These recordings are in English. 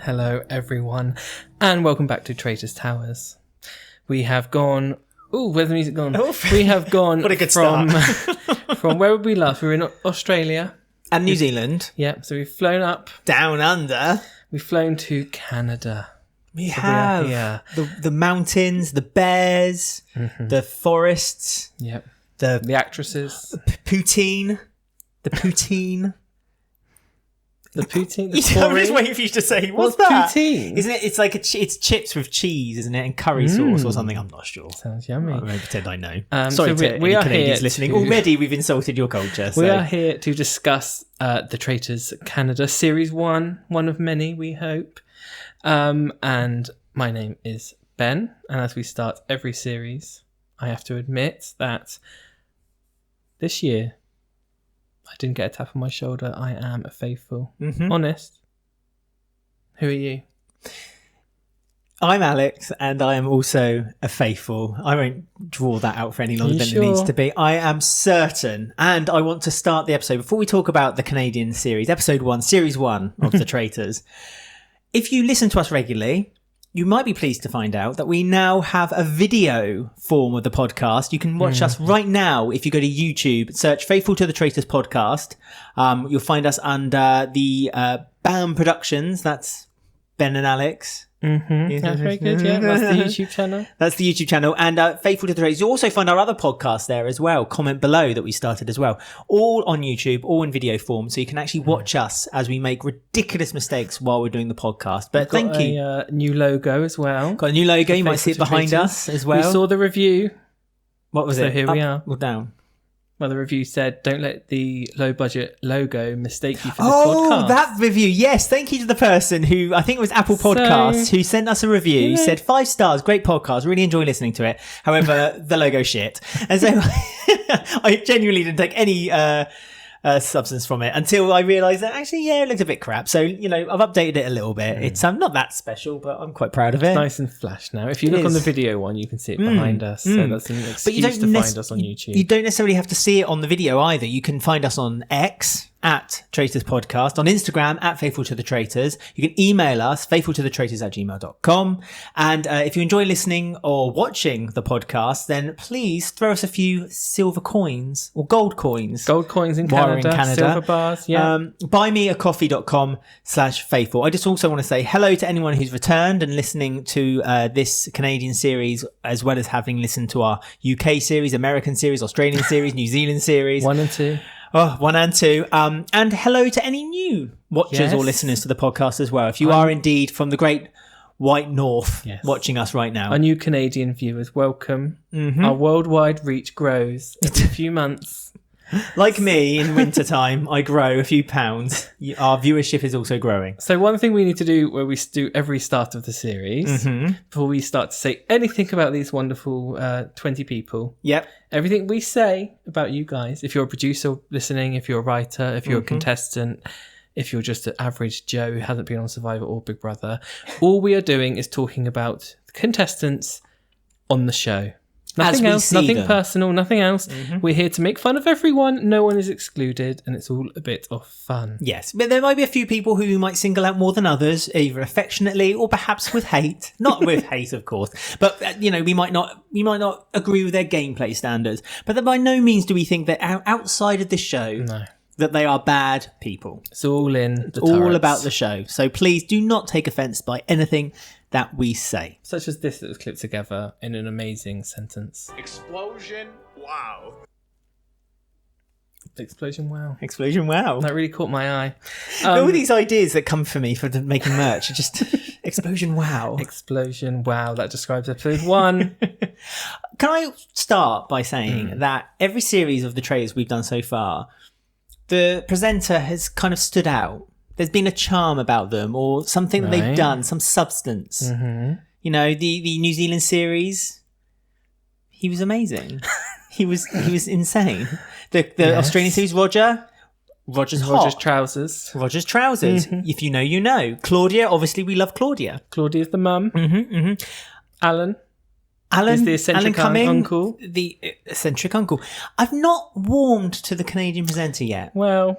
Hello, everyone, and welcome back to Traitors Towers. We have gone... Oh, where's the music gone? We have gone what a good from... from where would we last? We were in Australia. And New Zealand. Yeah, so we've flown up. Down under. We've flown to Canada. We have the mountains, the bears, the forests. Yep. The actresses. Poutine. The poutine. The poutine. I'm just waiting for you to say, what's that? Poutine? Isn't it? It's like it's chips with cheese, isn't it? And curry sauce or something. I'm not sure. Sounds yummy. I'm going to pretend I know. so Sorry to we any are Canadians listening. Already we've insulted your culture. We are here to discuss the Traitors Canada Series 1, one of many, we hope. And my name is Ben. And as we start every series, I have to admit that this year, I didn't get a tap on my shoulder. I am a faithful. Honest. Who are you? I'm Alex, and I am also a faithful. I won't draw that out for any longer than it needs to be. I am certain, and I want to start the episode, before we talk about the Canadian series, episode 1, series 1 of The Traitors. If you listen to us regularly, you might be pleased to find out that we now have a video form of the podcast. You can watch us right now if you go to YouTube, search Faithful to the Traitors podcast. You'll find us under the BAM Productions. That's Ben and Alex. That's very good, yeah. That's the YouTube channel. That's the YouTube channel. And Faithful to the Traitors. You'll also find our other podcasts there as well. Comment below that we started as well. All on YouTube, all in video form. So you can actually watch us as we make ridiculous mistakes while we're doing the podcast. But thank you. A new logo as well. Got a new logo. You might see it behind us as well. We saw the review. What was it? So here we are. Or down? Well, the review said, don't let the low-budget logo mistake you for this podcast. Oh, that review. Yes, thank you to the person who, I think it was Apple Podcasts, who sent us a review, said 5 stars, great podcast, really enjoy listening to it. However, the logo shit. And so I genuinely didn't take any substance from it until I realised that actually, it looked a bit crap. So, I've updated it a little bit. It's not that special, but I'm quite proud of it. It's nice and flash now. If you look on the video one, you can see it behind us. So that's an excuse to find us on YouTube. You don't necessarily have to see it on the video either. You can find us on X at Traitors Podcast, on Instagram at Faithful to the Traitors. You can email us, faithfultothetraitors@gmail.com. And if you enjoy listening or watching the podcast, then please throw us a few silver coins or gold coins. Gold coins in Canada. Silver bars, yeah. Buymeacoffee.com/faithful. I just also want to say hello to anyone who's returned and listening to this Canadian series, as well as having listened to our UK series, American series, Australian series, New Zealand series. 1 and 2. Oh, 1 and 2. And hello to any new watchers or listeners to the podcast as well. If you are indeed from the great white north watching us right now. Our new Canadian viewers, welcome. Our worldwide reach grows every few months. Like me in wintertime, I grow a few pounds. Our viewership is also growing. So one thing we need to do where we do every start of the series, before we start to say anything about these wonderful 20 people. Yep. Everything we say about you guys, if you're a producer listening, if you're a writer, if you're a contestant, if you're just an average Joe who hasn't been on Survivor or Big Brother, all we are doing is talking about the contestants on the show. Nothing else, nothing personal, nothing else. We're here to make fun of everyone. No one is excluded, and it's all a bit of fun. Yes, but there might be a few people who you might single out more than others, either affectionately or perhaps with hate. Not with hate, of course, but we might not agree with their gameplay standards. But by no means do we think that outside of this show, that they are bad people. It's all in. It's all about the show. So please do not take offence by anything that we say. Such as this that was clipped together in an amazing sentence. Explosion, wow. Explosion, wow. Explosion, wow. That really caught my eye. All these ideas that come for me for making merch are just explosion, wow. Explosion, wow. That describes episode 1. Can I start by saying that every series of the trailers we've done so far, the presenter has kind of stood out. There's been a charm about them or something that they've done, some substance. The New Zealand series, he was amazing. he was insane. The Australian series, Roger's trousers. Roger's trousers. If you know, you know. Claudia, obviously we love Claudia. Claudia's the mum. Alan is the eccentric uncle. The eccentric uncle. I've not warmed to the Canadian presenter yet. Well,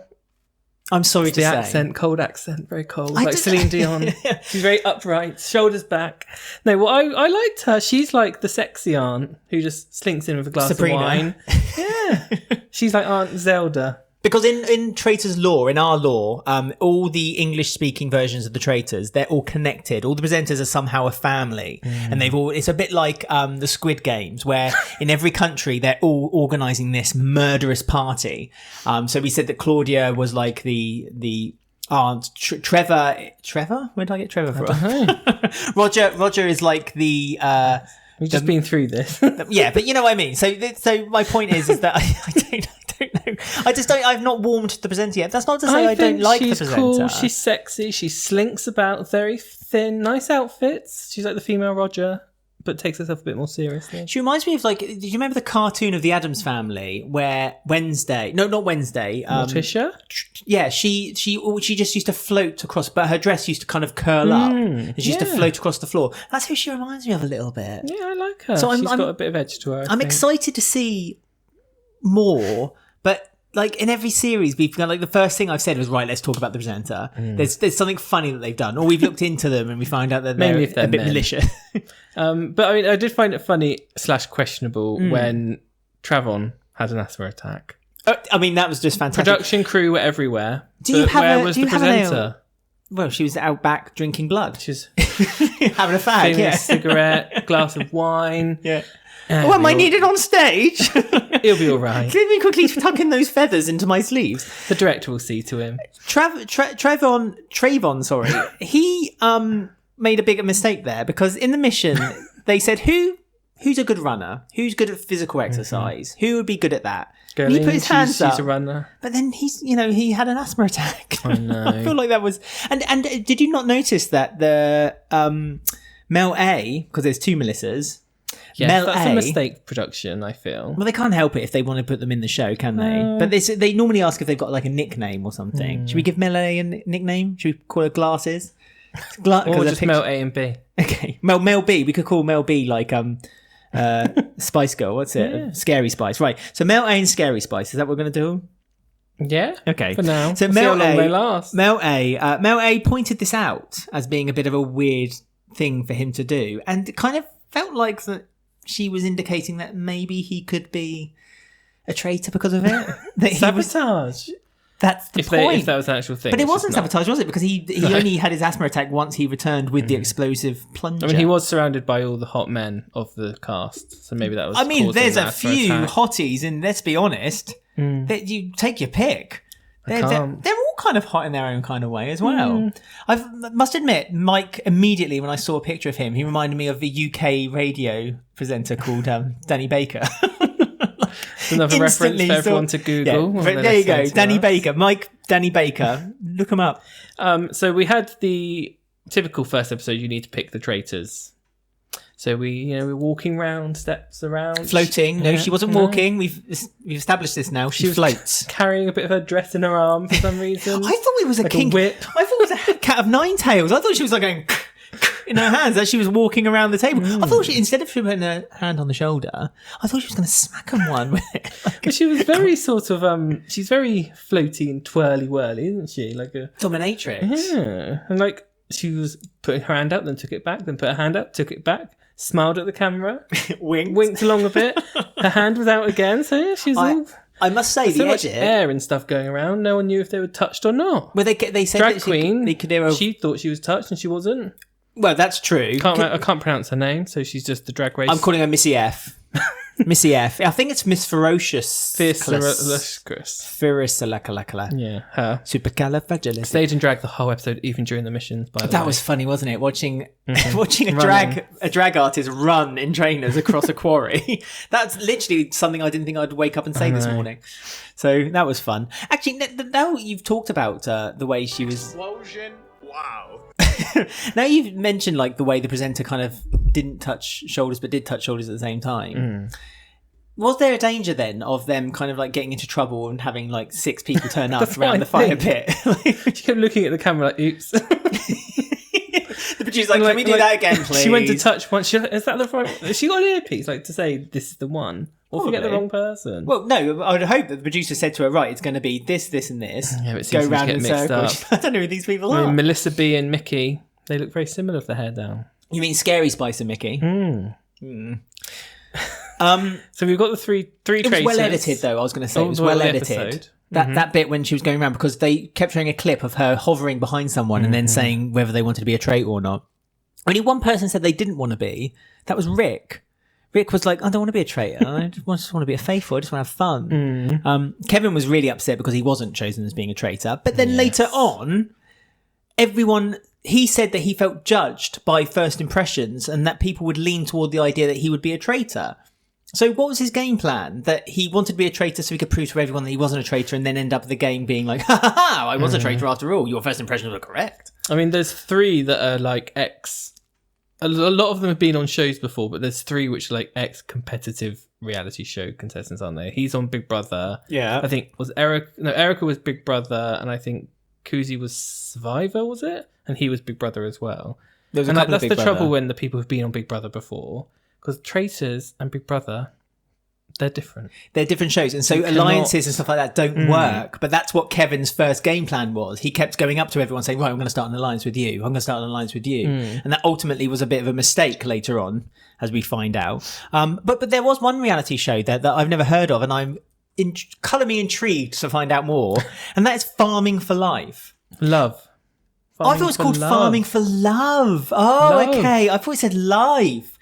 I'm sorry It's to the say. accent, cold accent, very cold. I Like did- Celine Dion. She's very upright, shoulders back. No, well, I liked her. She's like the sexy aunt who just slinks in with a glass Sabrina. of wine. Yeah. She's like Aunt Zelda. Because in Traitors lore, in our lore, all the English-speaking versions of the Traitors, they're all connected. All the presenters are somehow a family, and it's a bit like the Squid Games, where in every country they're all organising this murderous party. So we said that Claudia was like the aunt. Trevor, where did I get Trevor from? Roger is like the. We've just been through this. Yeah, but you know what I mean. So my point is that I don't know. I've not warmed to the presenter yet. That's not to say I don't like the presenter. Cool. She's sexy. She slinks about, very thin, nice outfits. She's like the female Roger, but takes herself a bit more seriously. She reminds me of like, did you remember the cartoon of the Addams Family where not Wednesday. Morticia? Yeah, she just used to float across, but her dress used to kind of curl up, and she used to float across the floor. That's who she reminds me of a little bit. Yeah, I like her. So She's got a bit of edge to her. I'm excited to see more, but like in every series, we've got like the first thing I've said was right. Let's talk about the presenter. There's something funny that they've done, or we've looked into them and we find out that Mainly if they're they're a bit men. malicious. But I mean, I did find it funny / questionable when Travon had an asthma attack. I mean, that was just fantastic. Production crew were everywhere. Where was the presenter? Well, she was out back drinking blood. She's Having a fag, having yeah. a cigarette, glass of wine. Yeah. Oh, am I needed on stage? He'll be all right. Let me quickly tuck in those feathers into my sleeves. The director will see to him. Trayvon, sorry, he made a bigger mistake there because in the mission they said who's a good runner, who's good at physical exercise, who would be good at that. And he put his hands up, She's a runner. but then he had an asthma attack. I know. I feel like that was and did you not notice that the Mel A, because there's two Melissas. Yes, Mel that's A. a mistake production, I feel. Well, they can't help it if they want to put them in the show, can they? But they normally ask if they've got like a nickname or something. Should we give Mel A a nickname? Should we call her Glasses? Or just Mel A and B. Okay, Mel B. We could call Mel B like Spice Girl. What's it? Yeah. Scary Spice. Right. So Mel A and Scary Spice. Is that what we're going to do? Yeah. Okay. For now. So We'll see Mel how long A. they last. Mel A pointed this out as being a bit of a weird thing for him to do, and it kind of felt like that she was indicating that maybe he could be a traitor because of it. That he was- Sabotage. that's the point. If that was an actual thing. But it it's wasn't just not. sabotage, was it? Because he only had his asthma attack once he returned with the explosive plunger. I mean, he was surrounded by all the hot men of the cast, so maybe that was. I mean, causing there's the a asthma few attack. hotties, and let's be honest, that you take your pick. They're all kind of hot in their own kind of way as well. I must admit, Mike, immediately when I saw a picture of him, he reminded me of the UK radio presenter called Danny Baker. Another reference for everyone to Google. while they're There you go, listening to Danny us. Baker, Mike Danny Baker. Look him up. So we had the typical first episode. You need to pick the traitors. So we're walking round, steps around, Floating. No, Yeah, she wasn't no. walking. We've established this now. She was floats. carrying a bit of her dress in her arm for some reason. I thought it was a Like a king. whip. I thought it was a cat of nine tails. I thought she was like going in her hands as she was walking around the table. I thought instead of putting her hand on the shoulder, I thought she was going to smack him one with it. But she was very sort of she's very floaty and twirly whirly, isn't she? Like a Dominatrix. yeah, and like she was putting her hand up, then took it back, then put her hand up, took it back, smiled at the camera, winked along a bit. Her hand was out again, so yeah, she's all I must say, so the much edit. air and stuff going around. No one knew if they were touched or not. Well, they said Drag that queen, they could hear. she thought she was touched and she wasn't. Well, that's true. I can't pronounce her name, so she's just the drag race. I'm calling her Missy F. Missy F. I think it's Miss Ferocious. Fierce. Yeah, her. Supercalifragilistic. Stayed in drag the whole episode, even during the missions. By the way, That was funny, wasn't it? Watching a drag artist run in trainers across a quarry. That's literally something I didn't think I'd wake up and say this morning. So that was fun. Actually, now you've talked about the way she was. Explosion. Wow. Now you've mentioned like the way the presenter kind of didn't touch shoulders but did touch shoulders at the same time. Was there a danger then of them kind of like getting into trouble and having like 6 people turn up around the fire pit? She kept looking at the camera like, oops. The producer's like, can we do that again, please? She went to touch one. Is that the right? She got an earpiece, like to say this is the one. Or forget the wrong person. Well, no, I would hope that the producer said to her, right, it's going to be this, this, and this. Yeah, but it Go seems to round get in mixed circles. up. I don't know who these people I are. mean, Melissa B and Mickey, they look very similar with their hair down. You mean Scary Spice and Mickey? So we've got the three traitors. It was well edited, though. I was going to say it was well edited. Episode. That bit when she was going around, because they kept showing a clip of her hovering behind someone and then saying whether they wanted to be a traitor or not. Only one person said they didn't want to be. That was Rick. Rick was like, I don't want to be a traitor. I just want to be a faithful. I just want to have fun. Kevin was really upset because he wasn't chosen as being a traitor. But then later on, he said that he felt judged by first impressions and that people would lean toward the idea that he would be a traitor. So what was his game plan? That he wanted to be a traitor so he could prove to everyone that he wasn't a traitor and then end up the game being like, ha ha ha, I was a traitor after all. Your first impressions were correct. I mean, there's 3 that are like a lot of them have been on shows before, but there's 3 which are like ex-competitive reality show contestants, aren't they? He's on Big Brother. Yeah. I think Erica was Big Brother, and I think Kuzi was Survivor, was it? And he was Big Brother as well. There's and that's the trouble when the people who've been on Big Brother before, because Traitors and Big Brother, they're different. They're different shows. And so alliances and stuff like that don't work. But that's what Kevin's first game plan was. He kept going up to everyone saying, right, I'm going to start an alliance with you. I'm going to start an alliance with you. And that ultimately was a bit of a mistake later on, as we find out. But there was one reality show that I've never heard of, and I'm colour me intrigued to find out more. And that is Farming for Life. Love. I thought it was called Farming for Love. Oh, okay. I thought it said live.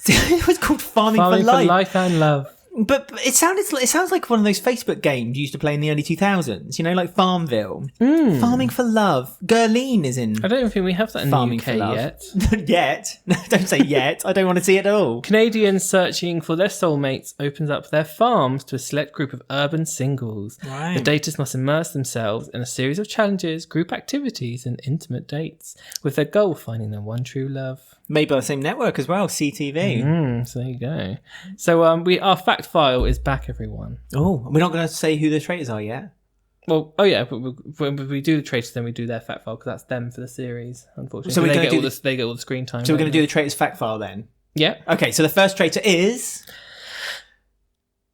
It was called Farming for Life. Farming for Life and Love. But it sounds like one of those Facebook games you used to play in the early 2000s, you know, like Farmville. Farming for Love. Gurleen is in. I don't think we have that in Farming the UK yet. Yet? No, don't say yet. I don't want to see it at all. Canadians searching for their soulmates opens up their farms to a select group of urban singles. Right. The daters must immerse themselves in a series of challenges, group activities, and intimate dates, with their goal finding their one true love. Made by the same network as well, CTV. So there you go. So our fact file is back, everyone. Oh, we're not going to say who the traitors are yet. Well, but when we do the traitors, then we do their fact file because that's them for the series. Unfortunately, So they get all the screen time. So we're going to do the traitors fact file then. Yeah. Okay, so the first traitor is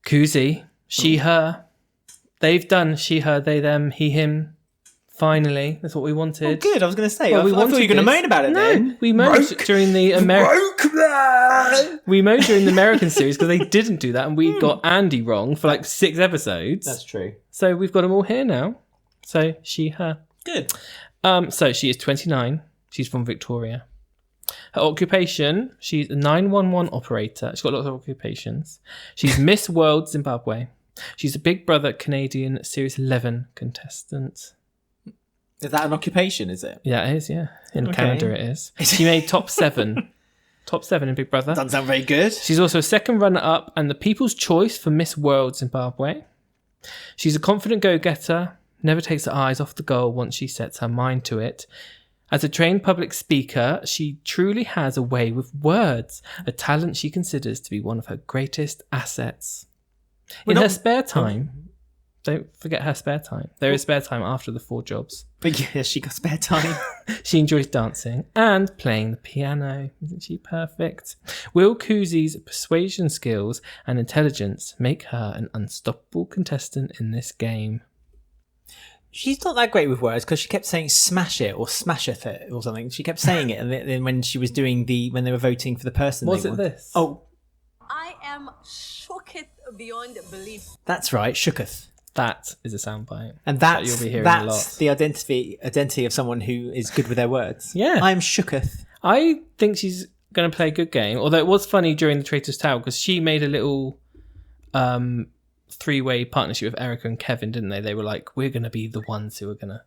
Kuzi. She, her. They've done she, her, they, them, he, him. Finally, that's what we wanted. Oh, good. I was going to say. Well, I thought you were going to moan about it then. We moaned during the American series because they didn't do that, and we got Andy wrong for like 6 episodes. That's true. So we've got them all here now. So she, her. Good. So she is 29. She's from Victoria. Her occupation, she's a 911 operator. She's got lots of occupations. She's Miss World Zimbabwe. She's a Big Brother Canadian Series 11 contestant. Is that an occupation, is it? Yeah, it is, yeah. In Canada it is. She made top 7. Top 7 in Big Brother. Doesn't sound very good. She's also a second runner-up and the People's Choice for Miss World Zimbabwe. She's a confident go-getter, never takes her eyes off the goal once she sets her mind to it. As a trained public speaker, she truly has a way with words, a talent she considers to be one of her greatest assets. In her spare time... Don't forget her spare time. There is spare time after the 4 jobs. But yeah, she got spare time. She enjoys dancing and playing the piano. Isn't she perfect? Will Kuzi's persuasion skills and intelligence make her an unstoppable contestant in this game? She's not that great with words because she kept saying smash it or smasheth it or something. She kept saying it, and then when she was doing when they were voting for the person. Was it this? Oh. I am shooketh beyond belief. That's right, shooketh. That is a soundbite. And that you'll be hearing a lot. The identity of someone who is good with their words. Yeah. I'm shooketh. I think she's going to play a good game. Although it was funny during the Traitors Tower because she made a little 3-way partnership with Erica and Kevin, didn't they? They were like, we're going to be the ones who are going to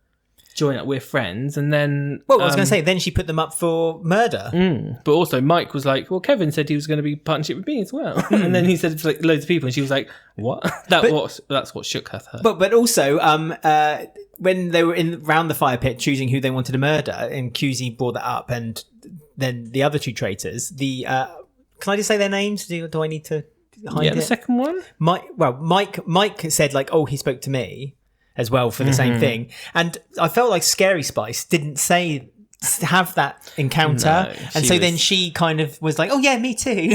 join up. We're friends. And then... Well, I was going to say, then she put them up for murder. But also Mike was like, well, Kevin said he was going to be partnership with me as well. And then he said it to like loads of people and she was like, what? That's what shook her. But also, when they were round the fire pit choosing who they wanted to murder, and Kuzi brought that up, and then the other 2 traitors, can I just say their names? Do I need to hide it? The second one? Mike said like, oh, he spoke to me as well for the same thing. And I felt like Scary Spice didn't say have that encounter. No, and so then she kind of was like, oh yeah, me too.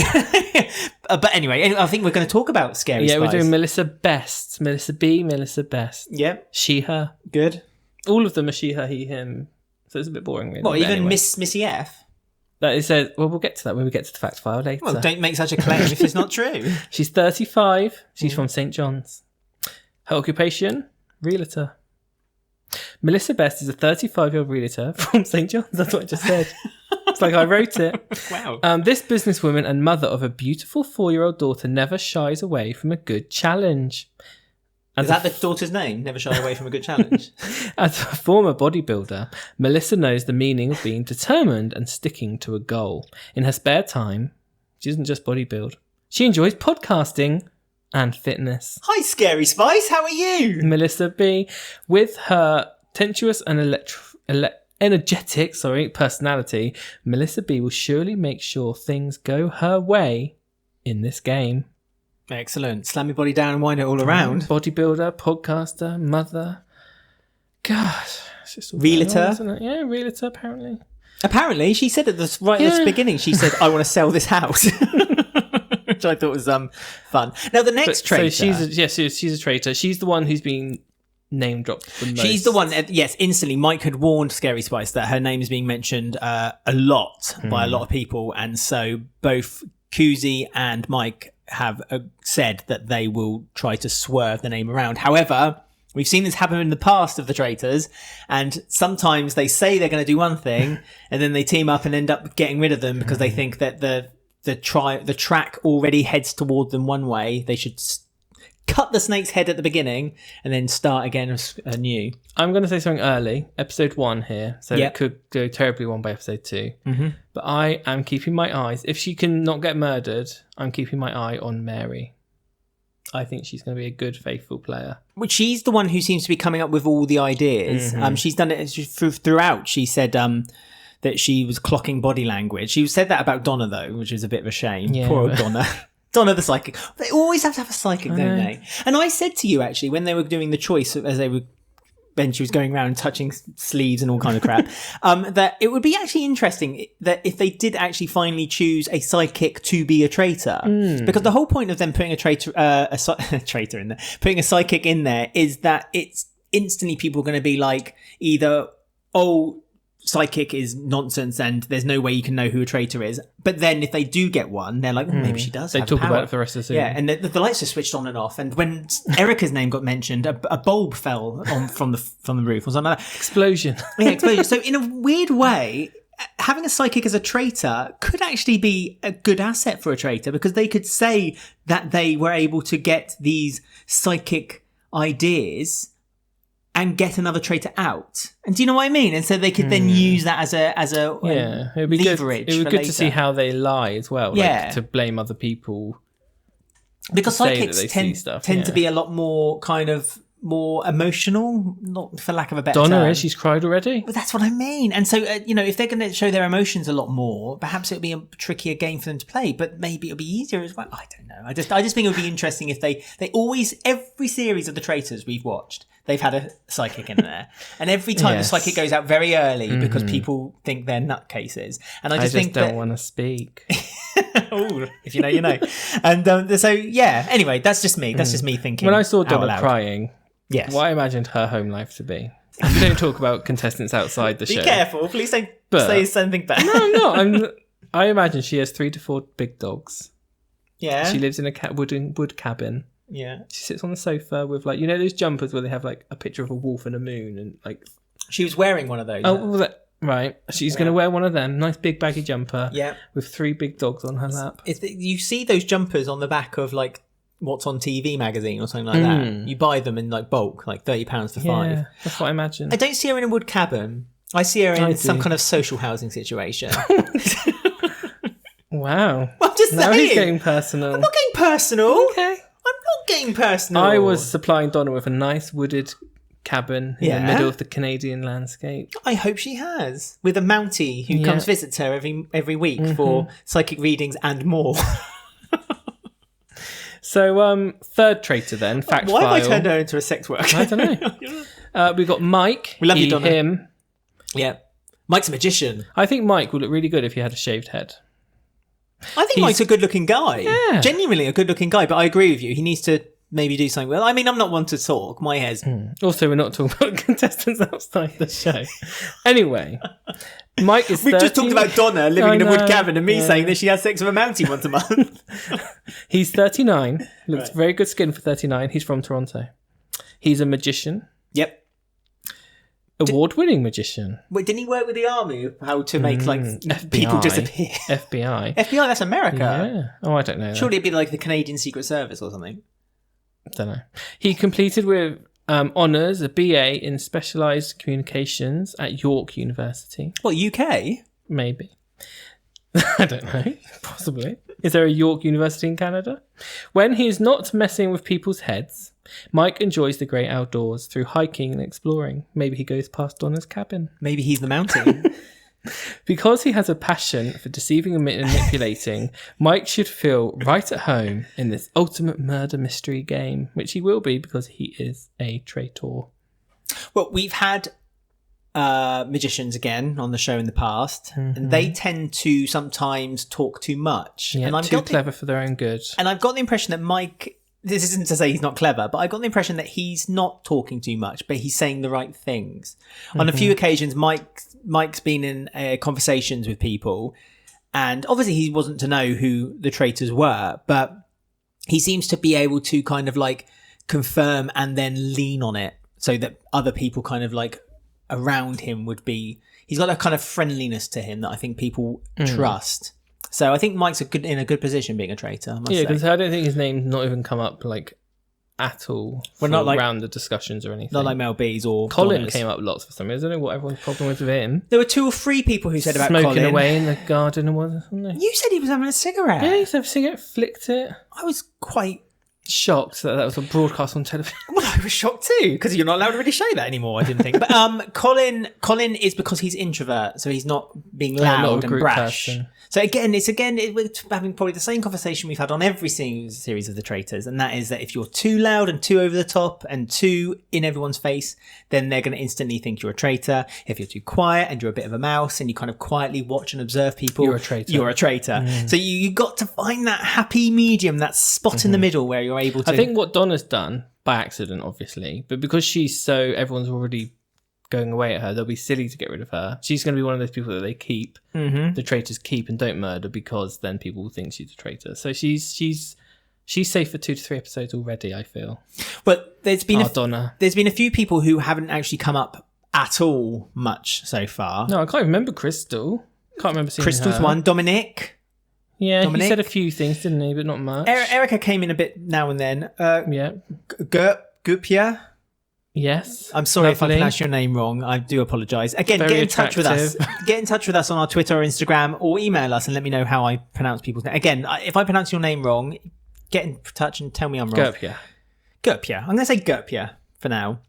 But anyway, I think we're going to talk about Scary Spice. Yeah, we're doing Melissa Best. Melissa B, Melissa Best. Yep. She, her. Good. All of them are she, her, he, him. So it's a bit boring, really. What, But even anyway. Missy F? That is a, well, we'll get to that when we get to the fact file later. Well, don't make such a claim if it's not true. She's 35. She's from St. John's. Her occupation? Realtor. Melissa Best is a 35-year-old realtor from St. John's. That's what I just said. It's like I wrote it. Wow. This businesswoman and mother of a beautiful 4-year-old daughter never shies away from a good challenge. Is that the daughter's name? Never shy away from a good challenge. As a former bodybuilder, Melissa knows the meaning of being determined and sticking to a goal. In her spare time, she doesn't just bodybuild. She enjoys podcasting and fitness. Hi, Scary Spice. How are you? Melissa B, with her tempestuous and energetic personality, Melissa B will surely make sure things go her way in this game. Excellent. Slam your body down and wind it all around. Bodybuilder, podcaster, mother. God. It's just all Realtor. going on, isn't it? Yeah, realtor, apparently. Apparently, she said at the beginning, she said, I want to sell this house. Which I thought was fun. Now, the next traitor. So she's a traitor. She's the one who's been name dropped the most. She's the one, yes, instantly. Mike had warned Scary Spice that her name is being mentioned a lot by a lot of people. And so both Kuzi and Mike have said that they will try to swerve the name around. However, we've seen this happen in the past of the traitors, and sometimes they say they're going to do one thing and then they team up and end up getting rid of them because they think that the track already heads toward them one way. They should cut the snake's head at the beginning and then start again anew. I'm going to say something early. Episode 1 here. So it could go terribly wrong by episode 2. Mm-hmm. But I am keeping my eyes. If she can not get murdered, I'm keeping my eye on Mary. I think she's going to be a good, faithful player. Which she's the one who seems to be coming up with all the ideas. Mm-hmm. She's done it throughout. She said that she was clocking body language. She said that about Donna, though, which is a bit of a shame. Yeah, Poor old Donna. Donna the psychic. They always have to have a psychic, don't they? And I said to you, actually, when they were doing the choice, when she was going around touching sleeves and all kind of crap, that it would be actually interesting that if they did actually finally choose a sidekick to be a traitor, because the whole point of them putting a traitor in there, putting a sidekick in there, is that it's instantly people are going to be like either, oh, sidekick is nonsense and there's no way you can know who a traitor is. But then if they do get one, they're like, maybe she does. They have talk power. about it for the rest of the season. Yeah, and the lights are switched on and off. And when Erica's name got mentioned, a bulb fell from the roof or something like that. Explosion. Yeah, explosion. So in a weird way, having a psychic as a traitor could actually be a good asset for a traitor, because they could say that they were able to get these psychic ideas and get another traitor out. And do you know what I mean? And so they could then use that as a it would be leverage. Good. It would be good later. to see how they lie as well. Yeah. Like, to blame other people. Because psychics tend to to be a lot more kind of more emotional, not for lack of a better Donna term. is. She's cried already. But that's what I mean. And so, if they're going to show their emotions a lot more, perhaps it'll be a trickier game for them to play, but maybe it'll be easier as well. I don't know. I just think it would be interesting if they always, every series of the traitors we've watched, they've had a psychic in there. And every time the psychic goes out very early because people think they're nutcases. And I just think don't want to speak. Oh, if you know, you know. And so, yeah, anyway, that's just me. That's just me thinking. When I saw Donna loud. crying, yes. what I imagined her home life to be. We don't talk about contestants outside the show. Be careful. Please don't say something bad. No, I'm not. I imagine she has 3 to 4 big dogs. Yeah. She lives in a wood cabin. Yeah. She sits on the sofa with, like, those jumpers where they have, like, a picture of a wolf and a moon and, like... She was wearing one of those. Oh, well, right. She's going to wear one of them. Nice big baggy jumper. Yeah. With 3 big dogs on her lap. You see those jumpers on the back of, like, What's on TV magazine or something like that. You buy them in, like, bulk, like £30 for 5. Yeah, that's what I imagine. I don't see her in a wood cabin. I see her in some kind of social housing situation. Wow. I'm just saying. Now he's getting personal. I'm not getting personal. Okay. I'm not getting personal. I was supplying Donna with a nice wooded cabin in the middle of the Canadian landscape. I hope she has. With a Mountie who comes visits her every week for psychic readings and more. So, third traitor then, fact Why file. have I turned her into a sex worker? I don't know. We've got Mike. We love you, Donna. Him. Yeah. Mike's a magician. I think Mike would look really good if he had a shaved head. I think Mike's a good-looking guy. Yeah. Genuinely a good-looking guy, but I agree with you. He needs to maybe do something. Well, I mean, I'm not one to talk. My hair's... Also, we're not talking about contestants outside the show. Anyway, Mike is We've 13. just talked about Donna living in a wood cabin and me yeah. saying that she has sex with a Mountie once a month. He's 39. Looks very good skin for 39. He's from Toronto. He's a magician. Yep. Award-winning magician. Wait, didn't he work with the army? How to make FBI. people disappear? FBI. FBI, that's America. Yeah. Oh, I don't know. Surely it'd be like the Canadian Secret Service or something. Don't know. He completed with honours a BA in Specialised Communications at York University. What, UK? Maybe. I don't know. Possibly. Is there a York University in Canada? When he's not messing with people's heads, Mike enjoys the great outdoors through hiking and exploring. Maybe he goes past Donna's cabin. Maybe he's the Mountie. Because he has a passion for deceiving and manipulating, Mike should feel right at home in this ultimate murder mystery game, which he will be because he is a traitor. Well, we've had magicians again on the show in the past, and they tend to sometimes talk too much. Yeah, and I'm too clever for their own good. And I've got the impression that Mike... This isn't to say he's not clever, but I got the impression that he's not talking too much, but he's saying the right things. On a few occasions, Mike's been in conversations with people, and obviously he wasn't to know who the traitors were, but he seems to be able to kind of like confirm and then lean on it so that other people kind of like around him would be... He's got a kind of friendliness to him that I think people trust. So I think Mike's in a good position being a traitor, I must say. Because I don't think his name's not even come up like at all around the discussions or anything. Not like Mel B's or Colin Donna's. came up lots for some reason. I don't know what everyone's problem was with him. There were 2 or 3 people who said about Colin. Smoking away in the garden and wasn't there? You said he was having a cigarette. Yeah, he used to have a cigarette, flicked it. I was quite... Shocked that was a broadcast on television. Well, I was shocked too, because you're not allowed to really show that anymore, I didn't think. But Colin is because he's introvert, so he's not being loud and brash. Person. So we're having probably the same conversation we've had on every series of The Traitors, and that is that if you're too loud and too over the top and too in everyone's face, then they're going to instantly think you're a traitor. If you're too quiet and you're a bit of a mouse and you kind of quietly watch and observe people, you're a traitor. So you got to find that happy medium, that spot in the middle where you're able to... I think what Donna's done, by accident obviously, but because she's so... Everyone's already going away at her, they'll be silly to get rid of her. She's going to be one of those people that they keep, the traitors keep and don't murder, because then people will think she's a traitor. So she's safe for 2 to 3 episodes already, I feel. But there's been Donna. There's been a few people who haven't actually come up at all much so far. No, I can't remember Crystal. Can't remember seeing Crystal's her. one. Dominic. Yeah, Dominic. he said a few things, didn't he? But not much. Erica came in a bit now and then. Yeah. Gupia. Yes. I'm sorry if I Lovely. pronounced your name wrong. I do apologise. Again, Very get in touch with us. attractive. Get in touch with us on our Twitter or Instagram, or email us and let me know how I pronounce people's names. Again, if I pronounce your name wrong, get in touch and tell me I'm wrong. Gupia. I'm going to say Gupia for now.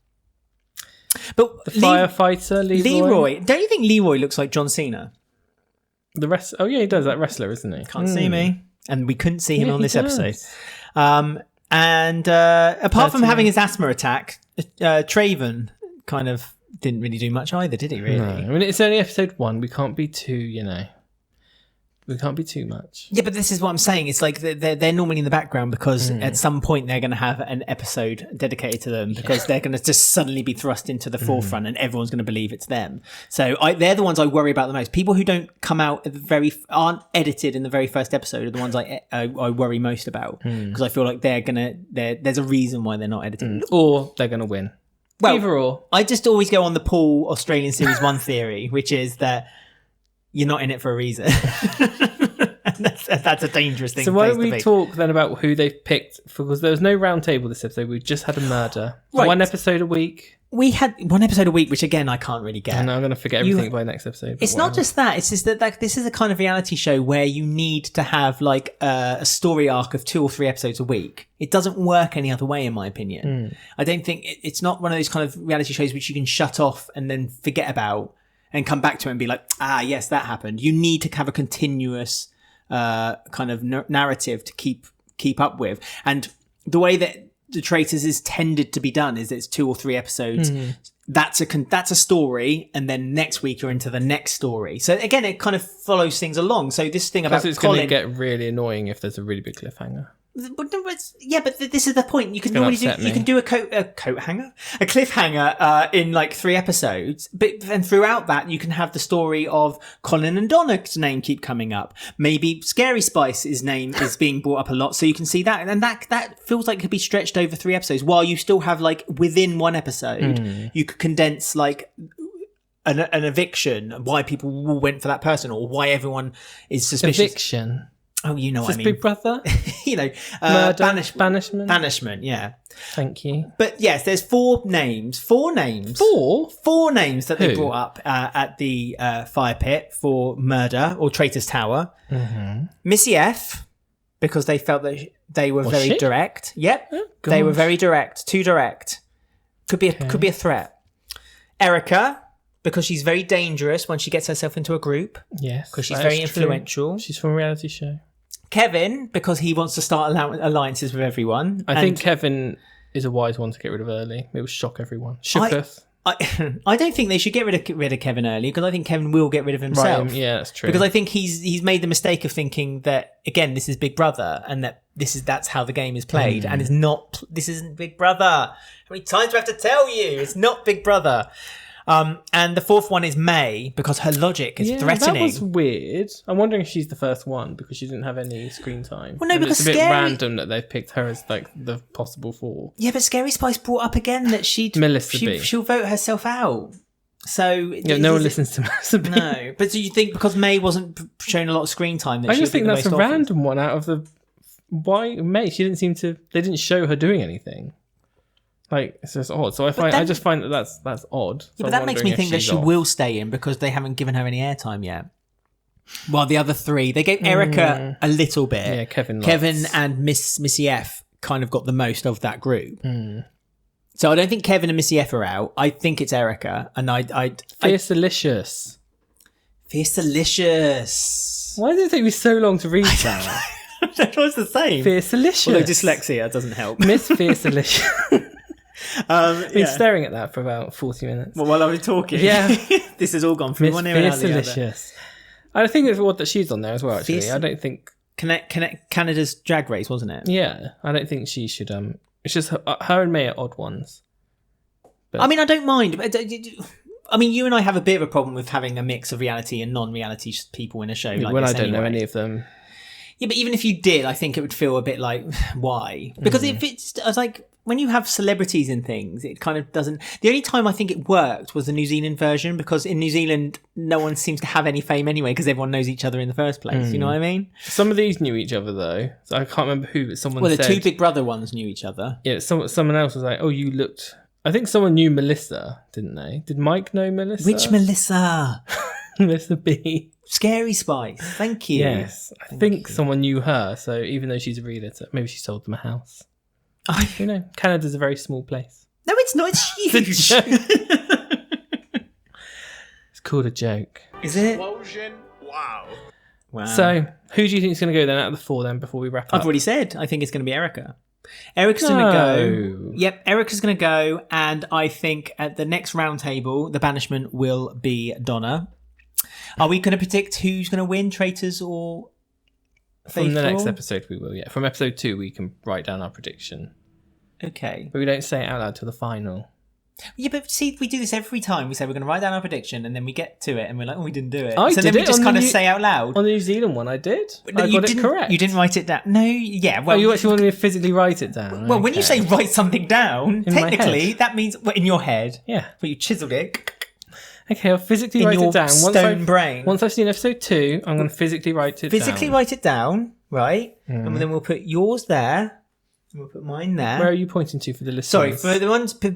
But The firefighter, Leroy. Don't you think Leroy looks like John Cena? The rest. Oh yeah, he does. That wrestler, isn't he? Can't see me. And we couldn't see him Yeah, on he this does. episode. And apart from 13. having his asthma attack, Traven kind of didn't really do much either, did he, really? No, I mean, it's only episode 1. We can't be too, we can't be too much. Yeah, but this is what I'm saying. It's like they're normally in the background because at some point they're going to have an episode dedicated to them, because they're going to just suddenly be thrust into the forefront and everyone's going to believe it's them. So they're the ones I worry about the most. People who don't come out aren't edited in the very first episode are the ones I worry most about, because I feel like there's a reason why they're not edited. Or they're going to win. Well, either or. I just always go on the Paul Australian Series 1 theory, which is that you're not in it for a reason. And that's a dangerous thing. So why don't we talk then about who they've picked? Because there was no round table this episode. We just had a murder. Right. 1 episode a week. We had 1 episode a week, which again, I can't really get. And I'm going to forget everything by next episode. It's not just that. It's just that this is a kind of reality show where you need to have like a story arc of 2 or 3 episodes a week. It doesn't work any other way, in my opinion. I don't think it's not one of those kind of reality shows which you can shut off and then forget about and come back to it and be like, yes, that happened. You need to have a continuous kind of narrative to keep up with. And the way that The Traitors is tended to be done is it's 2 or 3 episodes that's a story, and then next week you're into the next story. So again, it kind of follows things along. So this thing about it's Colin, going to get really annoying if there's a really big cliffhanger. but this is the point. You can normally do upset me. you can do a cliffhanger in like 3 episodes, but then throughout that you can have the story of Colin and Donna's name keep coming up. Maybe Scary Spice's name is being brought up a lot, so you can see that, and that feels like it could be stretched over 3 episodes. While you still have like within 1 episode, you could condense like an eviction, why people went for that person, or why everyone is suspicious. Eviction. Oh, you know what I mean. Big Brother? Murder, banishment? Banishment, yeah. Thank you. But yes, there's 4 names. 4 names. 4? 4 names that they Who? brought up at the fire pit for murder, or Traitors Tower. Missy F, because they felt that they were very she? direct. Yep. Oh, they were gosh. very direct. Too direct. Could be a threat. Erica, because she's very dangerous when she gets herself into a group. Yes. Because she's that very is true. influential. She's from a reality show. Kevin, because he wants to start alliances with everyone. I think Kevin is a wise one to get rid of early. It will shock everyone. I don't think they should get rid of Kevin early, because I think Kevin will get rid of himself. Right, yeah, that's true. Because I think he's made the mistake of thinking that, again, this is Big Brother, and that that's how the game is played, and it's not. This isn't Big Brother. How many times do I have to tell you? It's not Big Brother. And the 4th one is May, because her logic is threatening. That was weird. I'm wondering if she's the first one because she didn't have any screen time. Well, no, and because it's a bit Scary- random that they've picked her as like the possible 4. Yeah, but Scary Spice brought up again that Melissa B. she'll vote herself out. So No one listens to Melissa B. No, but do you think because May wasn't shown a lot of screen time, that I she'll just be think the that's a most awful? random one out of the. Why May? She didn't seem to. They didn't show her doing anything. Like, it's just odd. So I just find that's odd. So Yeah, but I'm that makes me wondering if think that she's she off. will stay in, because they haven't given her any airtime yet. While the other 3, they gave Erica a little bit. Yeah, Kevin and Missy F kind of got the most of that group. So I don't think Kevin and Missy F are out. I think it's Erica, and Fierce Delicious. Fierce Delicious. Why did it take me so long to read that? That was the same. Fierce Delicious. Although dyslexia doesn't help. Miss Fierce Delicious. I've been Yeah. staring at that for about 40 minutes. Well, while I've been talking, Yeah. this has all gone from Miss one ear and out Fierce the other. Delicious. I think it's odd that she's on there as well, actually. Fierce- I don't think... Connect Canada's drag race, wasn't it? Yeah, I don't think she should... It's just her and May are odd ones. But I mean, I don't mind. I mean, you and I have a bit of a problem with having a mix of reality and non-reality people in a show like when this I don't know anyway. any of them... Yeah, but even if you did, I think it would feel a bit like, why? Because if it's like, when you have celebrities in things, it kind of doesn't... The only time I think it worked was the New Zealand version, because in New Zealand, no one seems to have any fame anyway, because everyone knows each other in the first place. You know what I mean? Some of these knew each other, though. So I can't remember who, but someone Well, said... the 2 Big Brother ones knew each other. Yeah, someone else was like, oh, you looked... I think someone knew Melissa, didn't they? Did Mike know Melissa? Which Melissa? Melissa B. Scary Spice. Thank you. Yes, I think someone knew her. So even though she's a realtor, maybe she sold them a house. You know, Canada's a very small place. No, it's not. It's huge. It's called a joke. Is it? Explosion. Wow. Wow. So who do you think is going to go then out of the 4 then before we wrap I've up? already said, I think it's going to be Erica. Erica's going to go. Yep, Erica's going to go. And I think at the next round table, the banishment will be Donna. Are we going to predict who's going to win, Traitors or Faithful? From the next episode we will, yeah. From episode 2 we can write down our prediction. Okay. But we don't say it out loud till the final. Yeah, but see, we do this every time. We say we're going to write down our prediction, and then we get to it, and we're like, oh, we didn't do it. I so did then we it just on kind the of New- say out loud. On the New Zealand one I did. No, I got it didn't, correct. You didn't write it down. No, yeah. Well, You actually wanted me to physically write it down. Well, when you Okay. say write something down, In my technically head. that means in your head. Yeah. But you chiseled it Okay, I'll physically in write your it down. stone brain. Once I've seen episode 2, I'm going to physically write it Physically down. write it down, right? And then we'll put yours there. And we'll put mine there. Where are you pointing to for the listeners? Sorry, for the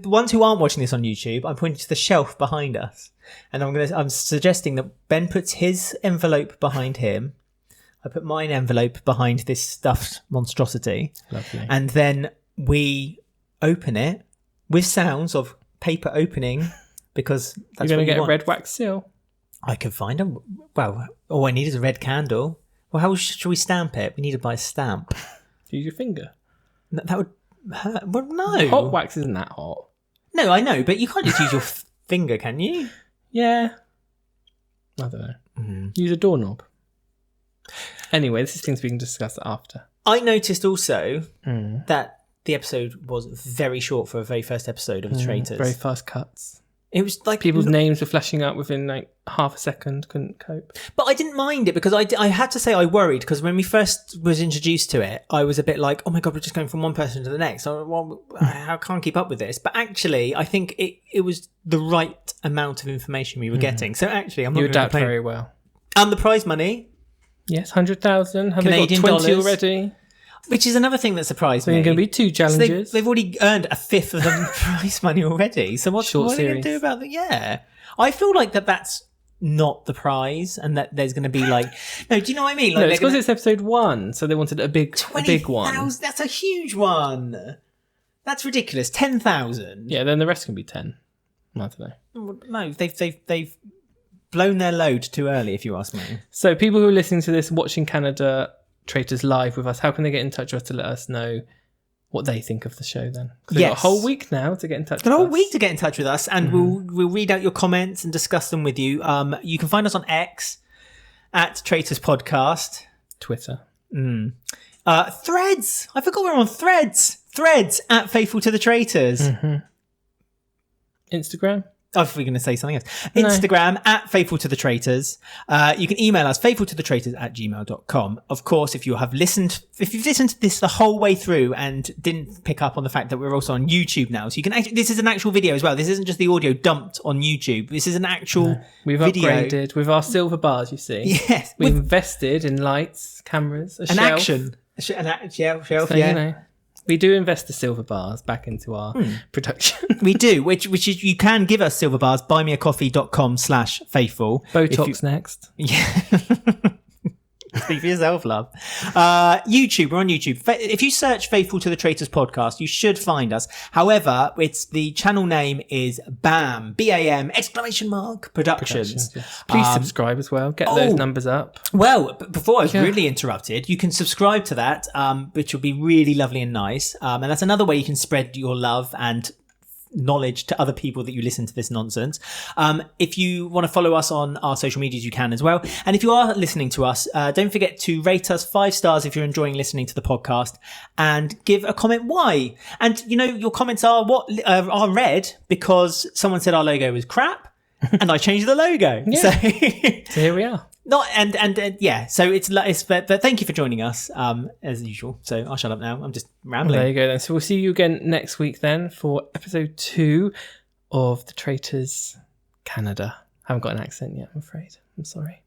ones who aren't watching this on YouTube, I'm pointing to the shelf behind us, and I'm suggesting that Ben puts his envelope behind him. I put mine envelope behind this stuffed monstrosity, Lovely. and then we open it with sounds of paper opening, because that's You're going what to get you a want. red wax seal. I can find a... Well, all I need is a red candle. Well, how should we stamp it? We need to buy a stamp. Use your finger. That would hurt. Well, no. Hot wax isn't that hot. No, I know, but you can't just use your finger, can you? Yeah. I don't know. Use a doorknob. Anyway, this is things we can discuss after. I noticed also that the episode was very short for a very first episode of The Traitors. Very fast cuts. It was like people's names were flashing up within like half a second. Couldn't cope. But I didn't mind it because I had to say I worried because when we first was introduced to it, I was a bit like, oh my God, we're just going from one person to the next. I can't keep up with this. But actually, I think it was the right amount of information we were getting. So actually, I'm not You going to adapt complain. very well. And the prize money. Yes, 100,000. Have Canadian they got 20 dollars. already? Which is another thing that surprised So me. there are going to be 2 challenges. So they've already earned a fifth of the prize money already. So what are they going to do about that? Yeah. I feel like that's not the prize and that there's going to be like... No, do you know what I mean? Like no, it's because it's episode 1, so they wanted a big one. 20,000, that's a huge one. That's ridiculous. 10,000. Yeah, then the rest can be 10. I don't know. No, they've blown their load too early, if you ask me. So people who are listening to this, watching Canada Traitors live with us, how can they get in touch with us to let us know what they think of the show then? Because they've got a whole week now to get in touch with us. Got a whole week to get in touch with us, and we'll read out your comments and discuss them with you. You can find us on X at Traitors Podcast. Twitter. Threads. I forgot we're on Threads. Threads at Faithful to the Traitors. Instagram. I thought we were going to say something else. Instagram at Faithful to the Traitors. You can email us faithfultothetraitors@gmail.com. Of course, if you've listened to this the whole way through and didn't pick up on the fact that we're also on YouTube now, so you can this is an actual video as well. This isn't just the audio dumped on YouTube. This is an actual We've video. Upgraded with our silver bars, you see. Yes. We've invested in lights, cameras, An shelf. action. An shelf, So, yeah. you know, we do invest the silver bars back into our production. We do, which is, you can give us silver bars, buymeacoffee.com/faithful. Botox next. Yeah. Speak for yourself, love. YouTube, we're on YouTube. If you search Faithful to the Traitors Podcast, you should find us. However, the channel name is BAM, B-A-M, Productions. Yes. Please subscribe as well. Get those numbers up. Well, before I was really interrupted, you can subscribe to that, which will be really lovely and nice. And that's another way you can spread your love and knowledge to other people that you listen to this nonsense. If you want to follow us on our social medias, you can as well. And if you are listening to us, don't forget to rate us 5 stars if you're enjoying listening to the podcast, and give a comment why. And your comments are are read because someone said our logo was crap and I changed the logo. Yeah. So here we are. Yeah. So but thank you for joining us as usual. So I'll shut up now. I'm just rambling. There you go then. So we'll see you again next week then for episode 2 of The Traitors Canada. Haven't got an accent yet, I'm afraid. I'm sorry.